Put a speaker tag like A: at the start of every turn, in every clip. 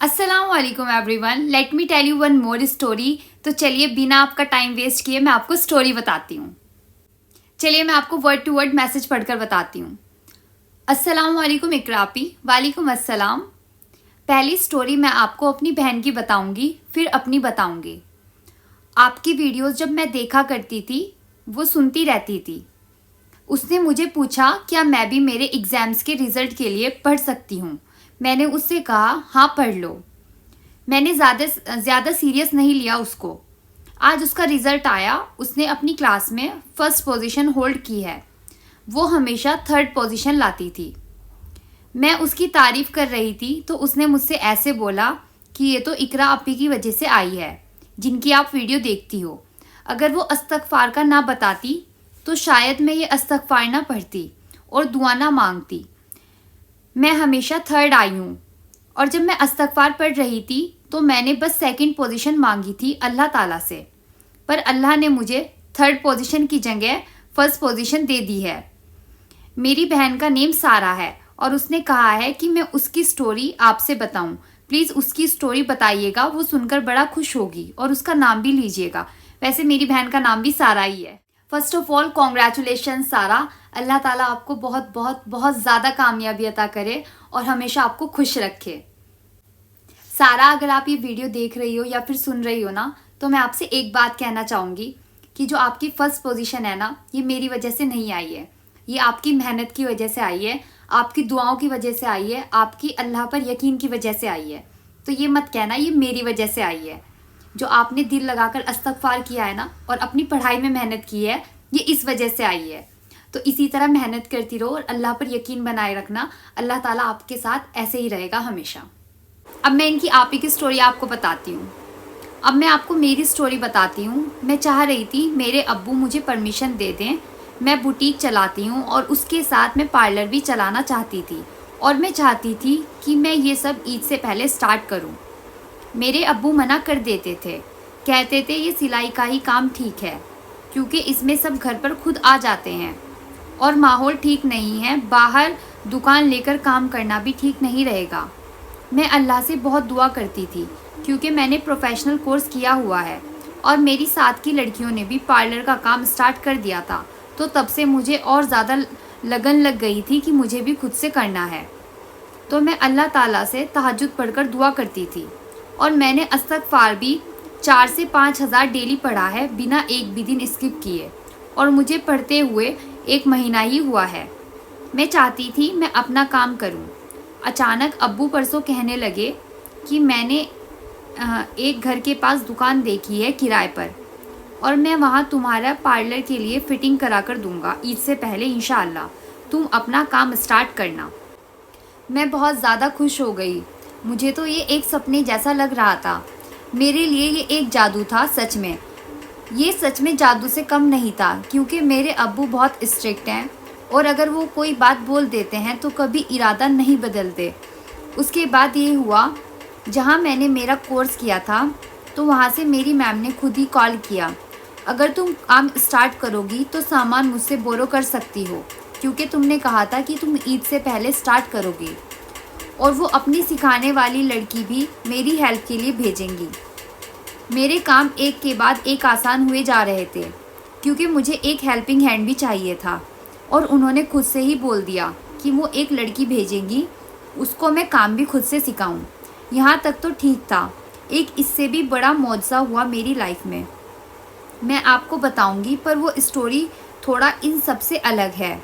A: السلام علیکم every one. Let me tell you one more story. تو چلیے بنا آپ کا ٹائم ویسٹ کیے میں آپ کو اسٹوری بتاتی ہوں. چلیے میں آپ کو ورڈ ٹو ورڈ میسج پڑھ کر بتاتی ہوں. السلام علیکم اقراپی. وعلیکم السلام. پہلی اسٹوری میں آپ کو اپنی بہن کی بتاؤں گی، پھر اپنی بتاؤں گی. آپ کی ویڈیوز جب میں دیکھا کرتی تھی وہ سنتی رہتی تھی. اس نے مجھے پوچھا کیا میں بھی میرے ایگزامز کے رزلٹ کے لیے پڑھ سکتی ہوں. میں نے اس سے کہا ہاں پڑھ لو. میں نے زیادہ سیریس نہیں لیا اس کو. آج اس کا رزلٹ آیا. اس نے اپنی کلاس میں فرسٹ پوزیشن ہولڈ کی ہے. وہ ہمیشہ تھرڈ پوزیشن لاتی تھی. میں اس کی تعریف کر رہی تھی تو اس نے مجھ سے ایسے بولا کہ یہ تو اقرا اپی کی وجہ سے آئی ہے جن کی آپ ویڈیو دیکھتی ہو. اگر وہ استغفار کا نہ بتاتی تو شاید میں یہ استغفار نہ پڑھتی اور دعا نہ مانگتی. میں ہمیشہ تھرڈ آئی ہوں اور جب میں استغفار پڑھ رہی تھی تو میں نے بس سیکنڈ پوزیشن مانگی تھی اللہ تعالیٰ سے، پر اللہ نے مجھے تھرڈ پوزیشن کی جگہ فرسٹ پوزیشن دے دی ہے. میری بہن کا نیم سارا ہے اور اس نے کہا ہے کہ میں اس کی سٹوری آپ سے بتاؤں. پلیز اس کی سٹوری بتائیے گا، وہ سن کر بڑا خوش ہوگی اور اس کا نام بھی لیجیے گا. ویسے میری بہن کا نام بھی سارا ہی ہے. فرسٹ آف آل کانگریچولیشن سارا. اللہ تعالیٰ آپ کو بہت بہت بہت زیادہ کامیابی عطا کرے اور ہمیشہ آپ کو خوش رکھے. سارا اگر آپ یہ ویڈیو دیکھ رہی ہو یا پھر سن رہی ہو نا، تو میں آپ سے ایک بات کہنا چاہوں گی کہ جو آپ کی فرسٹ پوزیشن ہے نا، یہ میری وجہ سے نہیں آئی ہے. یہ آپ کی محنت کی وجہ سے آئی ہے، آپ کی دعاؤں کی وجہ سے آئی ہے، آپ کی اللہ پر یقین کی وجہ سے آئی ہے. تو یہ مت کہنا یہ میری وجہ سے آئی ہے. جو آپ نے دل لگا کر استغفار کیا ہے نا اور اپنی پڑھائی میں محنت کی ہے، یہ اس وجہ سے آئی ہے. تو اسی طرح محنت کرتی رہو اور اللہ پر یقین بنائے رکھنا. اللہ تعالیٰ آپ کے ساتھ ایسے ہی رہے گا ہمیشہ. اب میں ان کی آپ ہی کی سٹوری آپ کو بتاتی ہوں. اب میں آپ کو میری سٹوری بتاتی ہوں. میں چاہ رہی تھی میرے ابو مجھے پرمیشن دے دیں. میں بوٹیک چلاتی ہوں اور اس کے ساتھ میں پارلر بھی چلانا چاہتی تھی اور میں چاہتی تھی کہ میں یہ سب عید سے پہلے سٹارٹ کروں. میرے ابو منع کر دیتے تھے، کہتے تھے یہ سلائی کا ہی کام ٹھیک ہے کیونکہ اس میں سب گھر پر خود آ جاتے ہیں اور ماحول ٹھیک نہیں ہے، باہر دکان لے کر کام کرنا بھی ٹھیک نہیں رہے گا. میں اللہ سے بہت دعا کرتی تھی کیونکہ میں نے پروفیشنل کورس کیا ہوا ہے اور میری ساتھ کی لڑکیوں نے بھی پارلر کا کام سٹارٹ کر دیا تھا. تو تب سے مجھے اور زیادہ لگن لگ گئی تھی کہ مجھے بھی خود سے کرنا ہے. تو میں اللہ تعالیٰ سے تہجد پڑھ کر دعا کرتی تھی اور میں نے استغفار بھی 4 سے 5 ہزار ڈیلی پڑھا ہے بنا ایک بھی دن اسکپ کیے، اور مجھے پڑھتے ہوئے 1 مہینہ ہی ہوا ہے. میں چاہتی تھی میں اپنا کام کروں. اچانک ابو پرسوں کہنے لگے کہ میں نے ایک گھر کے پاس دکان دیکھی ہے کرائے پر اور میں وہاں تمہارا پارلر کے لیے فٹنگ کرا کر دوں گا عید سے پہلے انشاءاللہ. تم اپنا کام سٹارٹ کرنا. میں بہت زیادہ خوش ہو گئی. مجھے تو یہ ایک سپنے جیسا لگ رہا تھا. میرے لیے یہ ایک جادو تھا سچ میں. یہ سچ میں جادو سے کم نہیں تھا کیونکہ میرے ابو بہت اسٹرکٹ ہیں اور اگر وہ کوئی بات بول دیتے ہیں تو کبھی ارادہ نہیں بدلتے. اس کے بعد یہ ہوا، جہاں میں نے میرا کورس کیا تھا تو وہاں سے میری میم نے خود ہی کال کیا، اگر تم کام سٹارٹ کرو گی تو سامان مجھ سے بورو کر سکتی ہو کیونکہ تم نے کہا تھا کہ تم عید سے پہلے سٹارٹ کرو گی. اور وہ اپنی سکھانے والی لڑکی بھی میری ہیلپ کے لیے بھیجیں گی. میرے کام ایک کے بعد ایک آسان ہوئے جا رہے تھے کیونکہ مجھے ایک ہیلپنگ ہینڈ بھی چاہیے تھا اور انہوں نے خود سے ہی بول دیا کہ وہ ایک لڑکی بھیجیں گی، اس کو میں کام بھی خود سے سکھاؤں. یہاں تک تو ٹھیک تھا. ایک اس سے بھی بڑا معجزہ ہوا میری لائف میں. میں آپ کو بتاؤں گی پر وہ اسٹوری تھوڑا ان سب سے الگ ہے.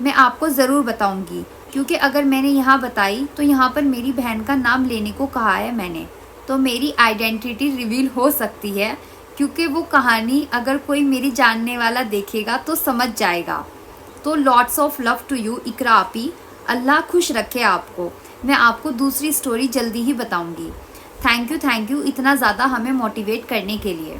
A: میں آپ کو ضرور بتاؤں گی کیونکہ اگر میں نے یہاں بتائی تو یہاں پر میری بہن کا نام لینے کو کہا ہے میں نے، تو میری آئیڈینٹی ریویل ہو سکتی ہے کیونکہ وہ کہانی اگر کوئی میری جاننے والا دیکھے گا تو سمجھ جائے گا. تو lots of love to you Iqra آپی. اللہ خوش رکھے آپ کو. میں آپ کو دوسری اسٹوری جلدی ہی بتاؤں گی. تھینک یو اتنا زیادہ ہمیں موٹیویٹ کرنے کے لیے.